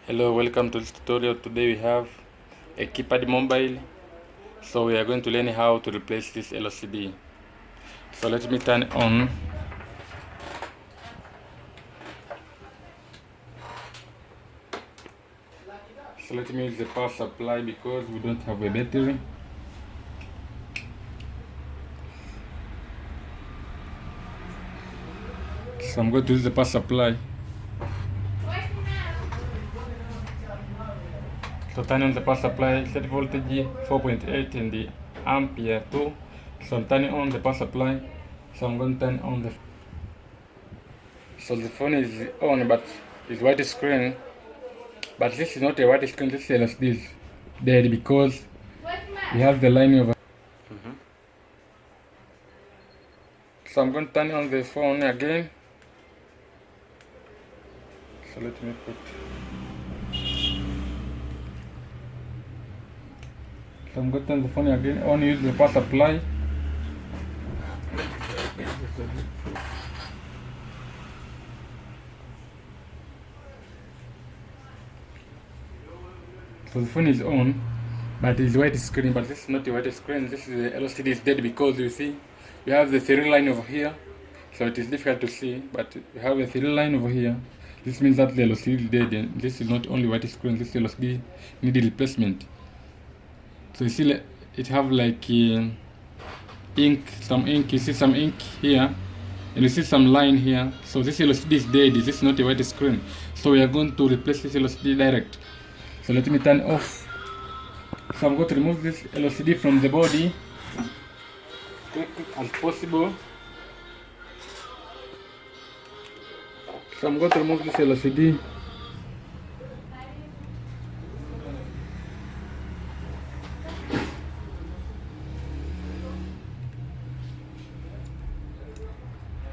Hello, welcome to this tutorial. Today we have a keypad mobile. So we are going to learn how to replace this LCD. So let me turn it on. So let me use the power supply because we don't have a battery. So I'm going to use the power supply. So turn on the power supply, set voltage 4.8 and the ampere 2. So I'm turning on the power supply. So I'm going to turn on the. So the phone is on, but it's white screen. But this is not a white screen. This is LCD dead because we have the line over. So I'm going to turn on the phone again. So let me put. So I'm going to turn the phone again. I want to use the power supply. So the phone is on, but it's white screen. But this is not a white screen. This is the LCD is dead because you see, you have the three line over here. So it is difficult to see, but we have a three line over here. This means that the LCD is dead, and this is not only white screen. This LCD need replacement. So you see, it have like ink, some ink. You see some ink here, and you see some line here. So this LCD is dead. This is not a white screen. So we are going to replace this LCD direct. So let me turn off. So I'm going to remove this LCD from the body quick as possible. So I'm going to remove this LCD.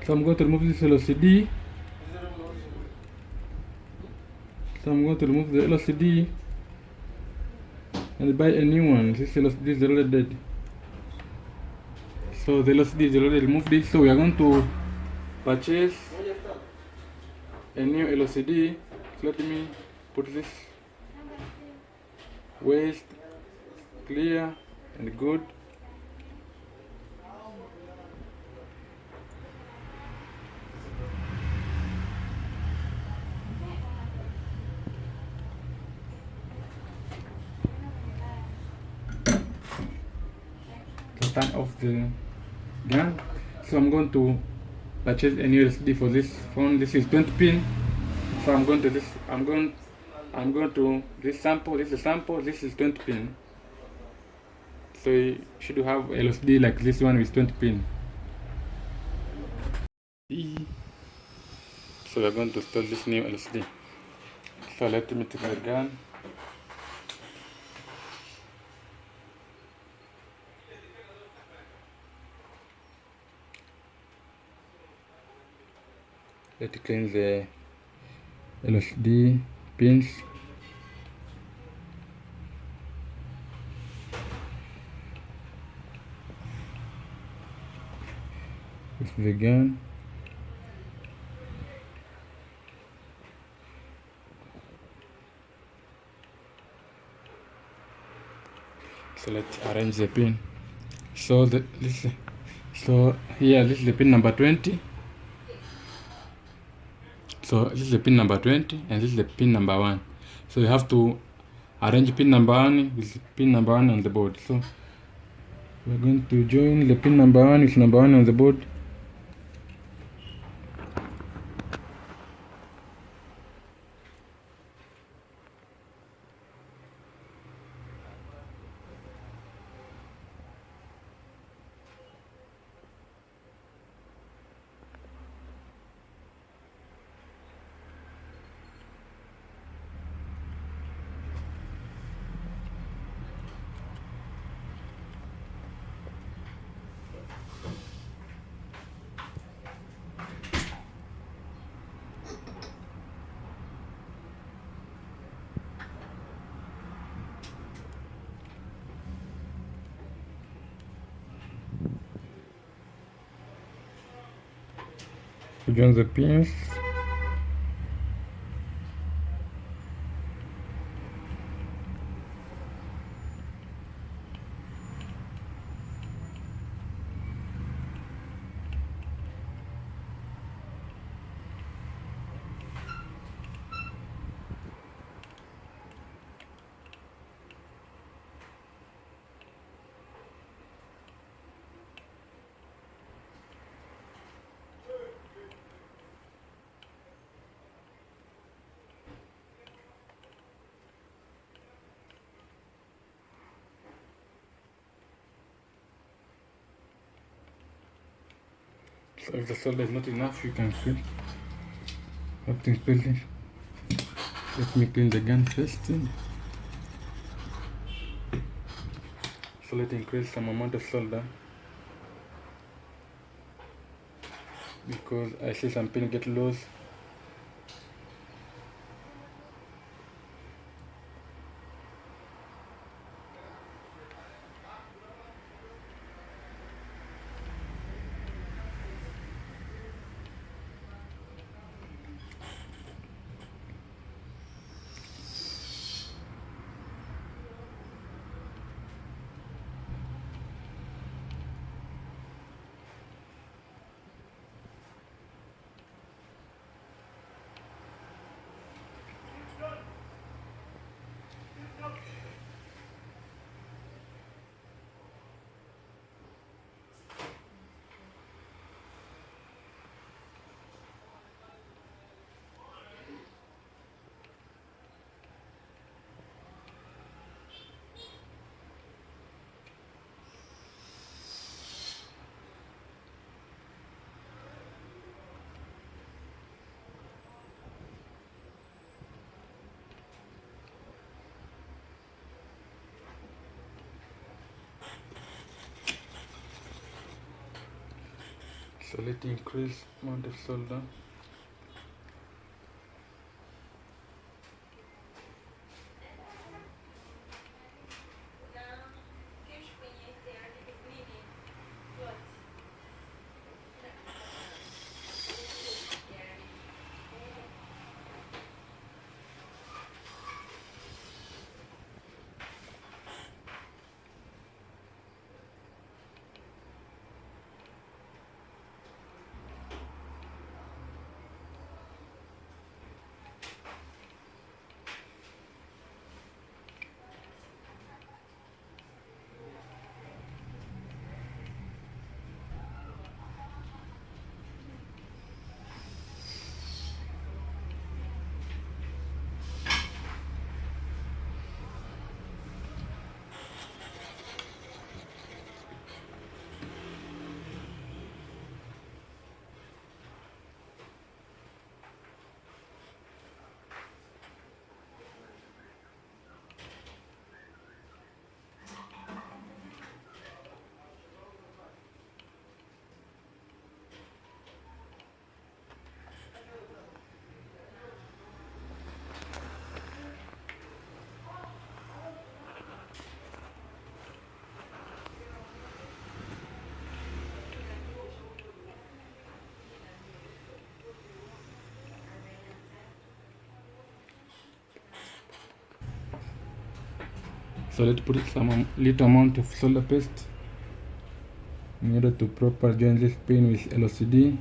So I'm going to remove this LCD. So I'm going to remove the LCD and buy a new one. This LCD is already dead. So the LCD is already removed. So we are going to purchase a new LCD. So let me put this waste clear and good. To turn off the gun. So I'm going to purchase a new LCD for this phone. This is 20 pin. So I'm going to this sample. This is sample. This is 20 pin. So you should have LCD like this one with 20 pin. So we're going to install this new LCD. So let me take the gun. Let's clean the LCD pins. With the gun. So let's arrange the pin. So here this is the pin number 20. So this is the pin number 20 and this is the pin number 1. So you have to arrange pin number 1 with pin number 1 on the board. So we're going to join the pin number 1 with number 1 on the board. To join the pins. So if the solder is not enough, you can fill everything building. Let me clean the gun first. So let's increase some amount of solder because I see some pin get loose. So let's increase amount of solder. So let's put some little amount of solder paste in order to properly join this pin with LCD.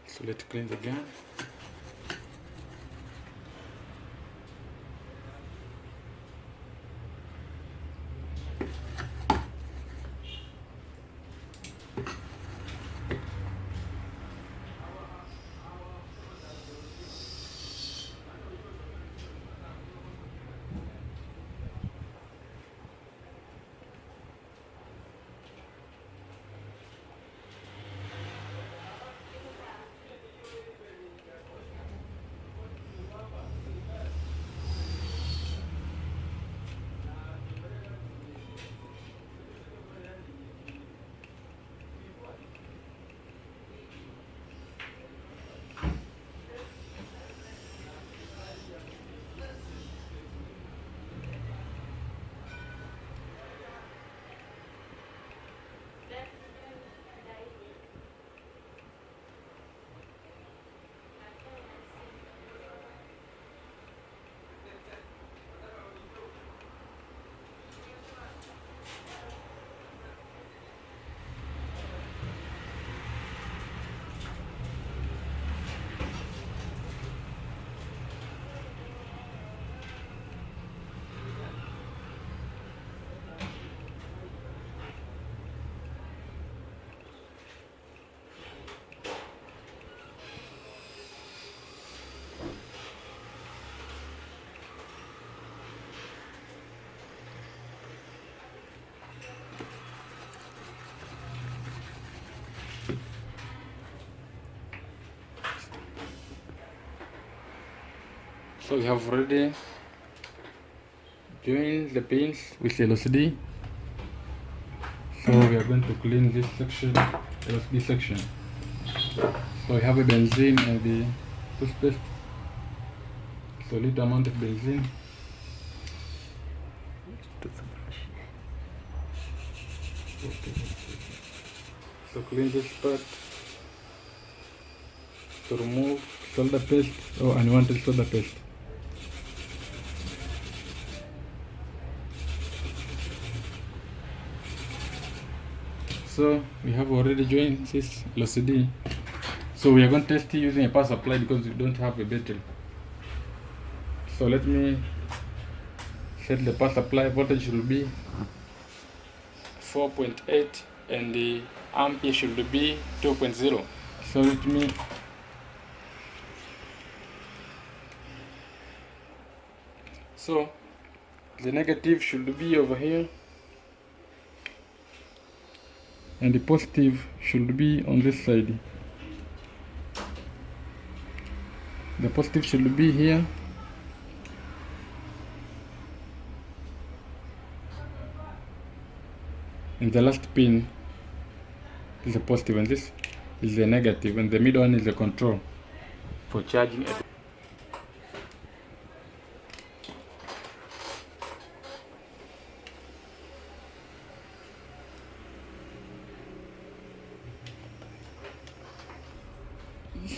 So let's clean the gun. So we have already joined the pins with LCD. So we are going to clean this section, LCD section. So we have a benzene and the toothpaste, so little amount of benzene. So clean this part to remove solder paste or unwanted solder paste. So we have already joined this LCD. So we are going to test it using a power supply because we don't have a battery. So let me set the power supply. Voltage will be 4.8 and the ampere should be 2.0. So let me so the negative should be over here and the positive should be on this side. The positive should be here and the last pin is the positive and this is the negative, and the middle one is the control for charging it.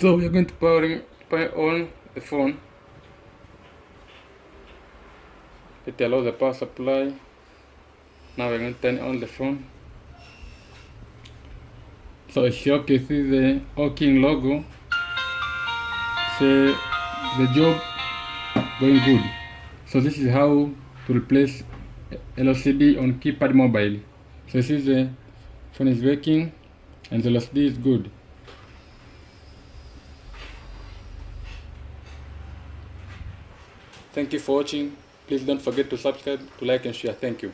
So we are going to power on the phone. It allows the power supply. Now we're going to turn on the phone. So as you can see the King logo. So the job going good. So this is how to replace LCD on Keypad mobile. So this is the phone is working and the LCD is good. Thank you for watching. Please don't forget to subscribe, to like and share. Thank you.